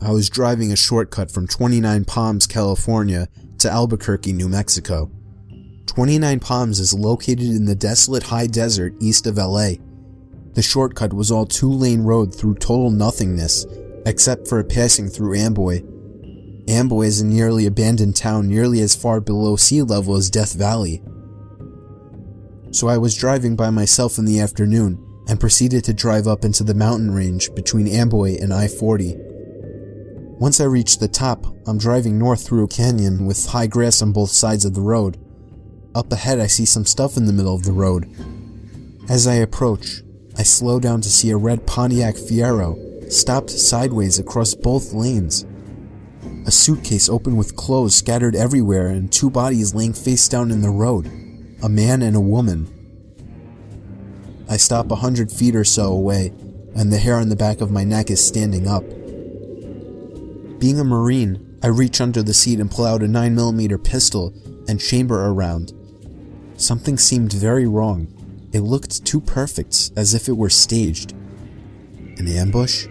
I was driving a shortcut from 29 Palms, California to Albuquerque, New Mexico. 29 Palms is located in the desolate high desert east of LA. The shortcut was all 2-lane road through total nothingness, except for a passing through Amboy. Amboy is a nearly abandoned town nearly as far below sea level as Death Valley. So I was driving by myself in the afternoon and proceeded to drive up into the mountain range between Amboy and I-40. Once I reached the top, I'm driving north through a canyon with high grass on both sides of the road. Up ahead I see some stuff in the middle of the road. As I approach, I slow down to see a red Pontiac Fiero stopped sideways across both lanes. A suitcase open with clothes scattered everywhere and 2 bodies laying face down in the road, a man and a woman. I stop 100 feet or so away, and the hair on the back of my neck is standing up. Being a Marine, I reach under the seat and pull out a 9mm pistol and chamber a round. Something seemed very wrong. It looked too perfect, as if it were staged. An ambush?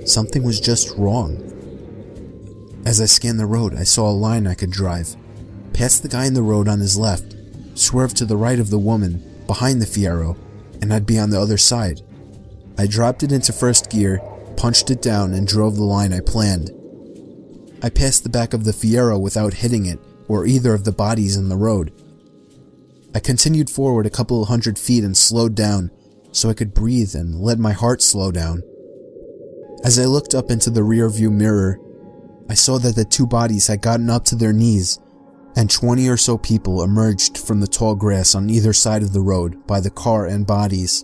Something was just wrong. As I scanned the road, I saw a line I could drive. Past the guy in the road on his left, swerve to the right of the woman, behind the Fiero, and I'd be on the other side. I dropped it into first gear, punched it down, and drove the line I planned. I passed the back of the Fiero without hitting it, or either of the bodies in the road. I continued forward a couple of 100 feet and slowed down, so I could breathe and let my heart slow down. As I looked up into the rear-view mirror, I saw that the 2 bodies had gotten up to their knees, and 20 or so people emerged from the tall grass on either side of the road by the car and bodies.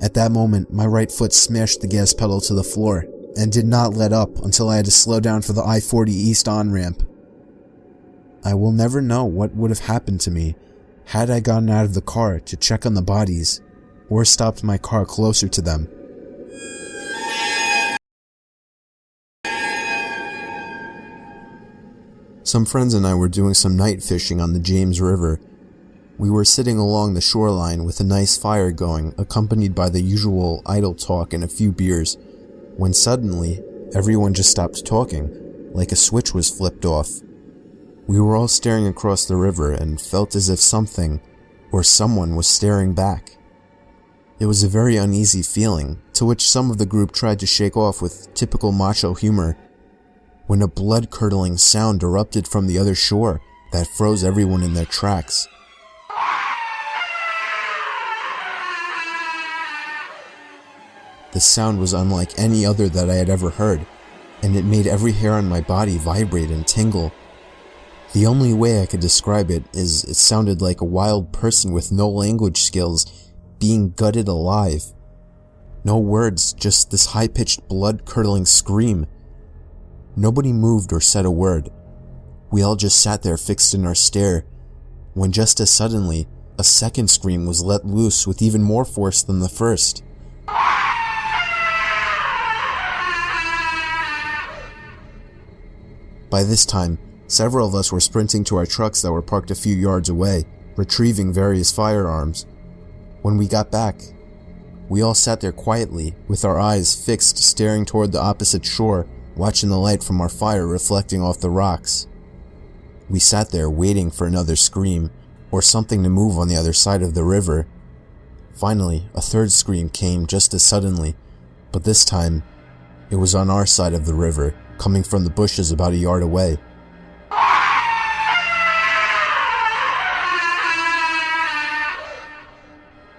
At that moment, my right foot smashed the gas pedal to the floor and did not let up until I had to slow down for the I-40 East on-ramp. I will never know what would have happened to me had I gotten out of the car to check on the bodies or stopped my car closer to them. Some friends and I were doing some night fishing on the James River. We were sitting along the shoreline with a nice fire going, accompanied by the usual idle talk and a few beers, when suddenly, everyone just stopped talking, like a switch was flipped off. We were all staring across the river and felt as if something, or someone, was staring back. It was a very uneasy feeling, to which some of the group tried to shake off with typical macho humor, when a blood-curdling sound erupted from the other shore that froze everyone in their tracks. The sound was unlike any other that I had ever heard, and it made every hair on my body vibrate and tingle. The only way I could describe it is it sounded like a wild person with no language skills being gutted alive. No words, just this high-pitched, blood-curdling scream. Nobody moved or said a word. We all just sat there fixed in our stare, when just as suddenly, a second scream was let loose with even more force than the first. By this time, several of us were sprinting to our trucks that were parked a few yards away, retrieving various firearms. When we got back, we all sat there quietly, with our eyes fixed staring toward the opposite shore, watching the light from our fire reflecting off the rocks. We sat there waiting for another scream, or something to move on the other side of the river. Finally, a third scream came just as suddenly, but this time, it was on our side of the river, coming from the bushes about a yard away.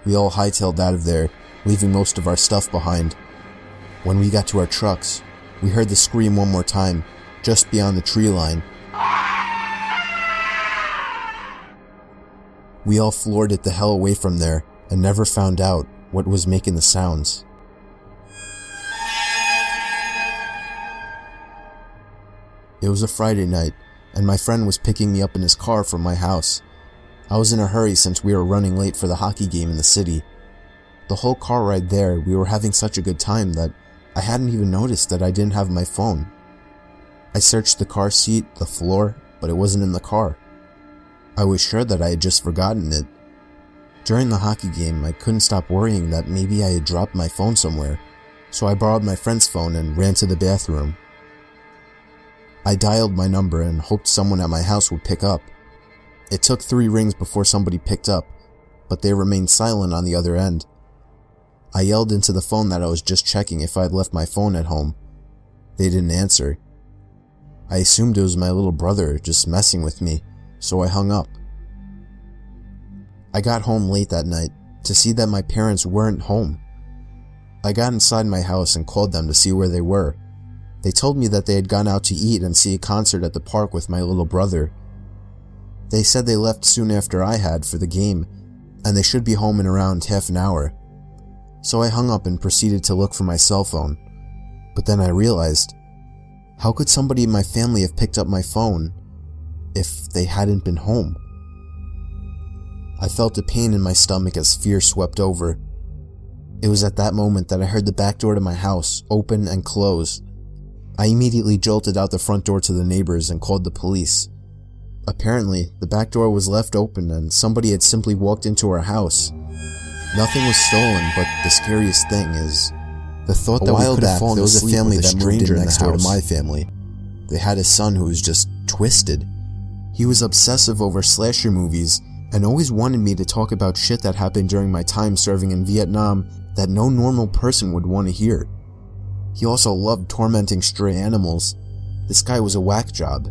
We all hightailed out of there, leaving most of our stuff behind. When we got to our trucks, we heard the scream one more time, just beyond the tree line. We all floored it the hell away from there, and never found out what was making the sounds. It was a Friday night, and my friend was picking me up in his car from my house. I was in a hurry since we were running late for the hockey game in the city. The whole car ride there, we were having such a good time that I hadn't even noticed that I didn't have my phone. I searched the car seat, the floor, but it wasn't in the car. I was sure that I had just forgotten it. During the hockey game, I couldn't stop worrying that maybe I had dropped my phone somewhere, so I borrowed my friend's phone and ran to the bathroom. I dialed my number and hoped someone at my house would pick up. It took 3 rings before somebody picked up, but they remained silent on the other end. I yelled into the phone that I was just checking if I had left my phone at home. They didn't answer. I assumed it was my little brother just messing with me, so I hung up. I got home late that night to see that my parents weren't home. I got inside my house and called them to see where they were. They told me that they had gone out to eat and see a concert at the park with my little brother. They said they left soon after I had for the game, and they should be home in around half an hour. So I hung up and proceeded to look for my cell phone. But then I realized, how could somebody in my family have picked up my phone if they hadn't been home? I felt a pain in my stomach as fear swept over. It was at that moment that I heard the back door to my house open and close. I immediately jolted out the front door to the neighbors and called the police. Apparently, the back door was left open and somebody had simply walked into our house. Nothing was stolen, but the scariest thing is the thought that we could have fallen asleep with a family that moved in next door to my family. They had a son who was just twisted. He was obsessive over slasher movies and always wanted me to talk about shit that happened during my time serving in Vietnam that no normal person would want to hear. He also loved tormenting stray animals. This guy was a whack job.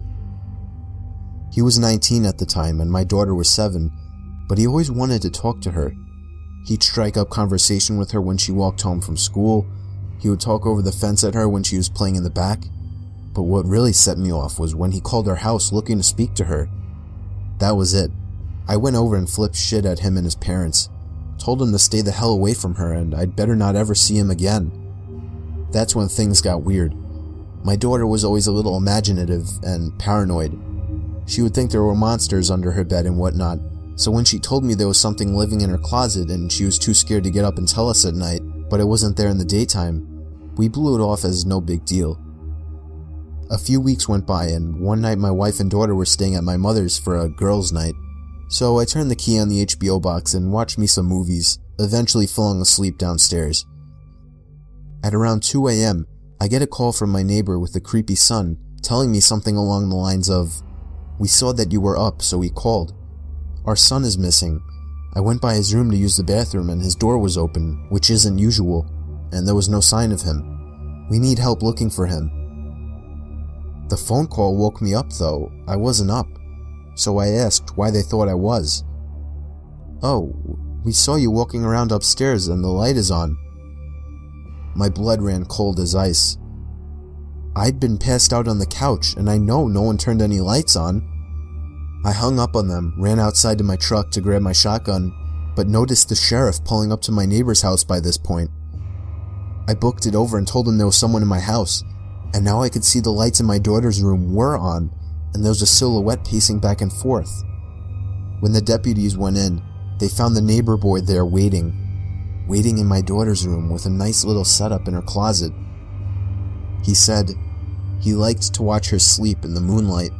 He was 19 at the time and my daughter was 7, but he always wanted to talk to her. He'd strike up conversation with her when she walked home from school. He would talk over the fence at her when she was playing in the back. But what really set me off was when he called our house looking to speak to her. That was it. I went over and flipped shit at him and his parents. Told him to stay the hell away from her and I'd better not ever see him again. That's when things got weird. My daughter was always a little imaginative and paranoid. She would think there were monsters under her bed and whatnot, so when she told me there was something living in her closet and she was too scared to get up and tell us at night, but it wasn't there in the daytime, we blew it off as no big deal. A few weeks went by and one night my wife and daughter were staying at my mother's for a girls' night. So I turned the key on the HBO box and watched me some movies, eventually falling asleep downstairs. At around 2 a.m., I get a call from my neighbor with a creepy son telling me something along the lines of, "We saw that you were up, so we called. Our son is missing. I went by his room to use the bathroom and his door was open, which isn't usual, and there was no sign of him. We need help looking for him." The phone call woke me up though. I wasn't up. So I asked why they thought I was. "Oh, we saw you walking around upstairs and the light is on." My blood ran cold as ice. I'd been passed out on the couch and I know no one turned any lights on. I hung up on them, ran outside to my truck to grab my shotgun, but noticed the sheriff pulling up to my neighbor's house by this point. I booked it over and told him there was someone in my house, and now I could see the lights in my daughter's room were on, and there was a silhouette pacing back and forth. When the deputies went in, they found the neighbor boy there waiting in my daughter's room with a nice little setup in her closet. He said he liked to watch her sleep in the moonlight.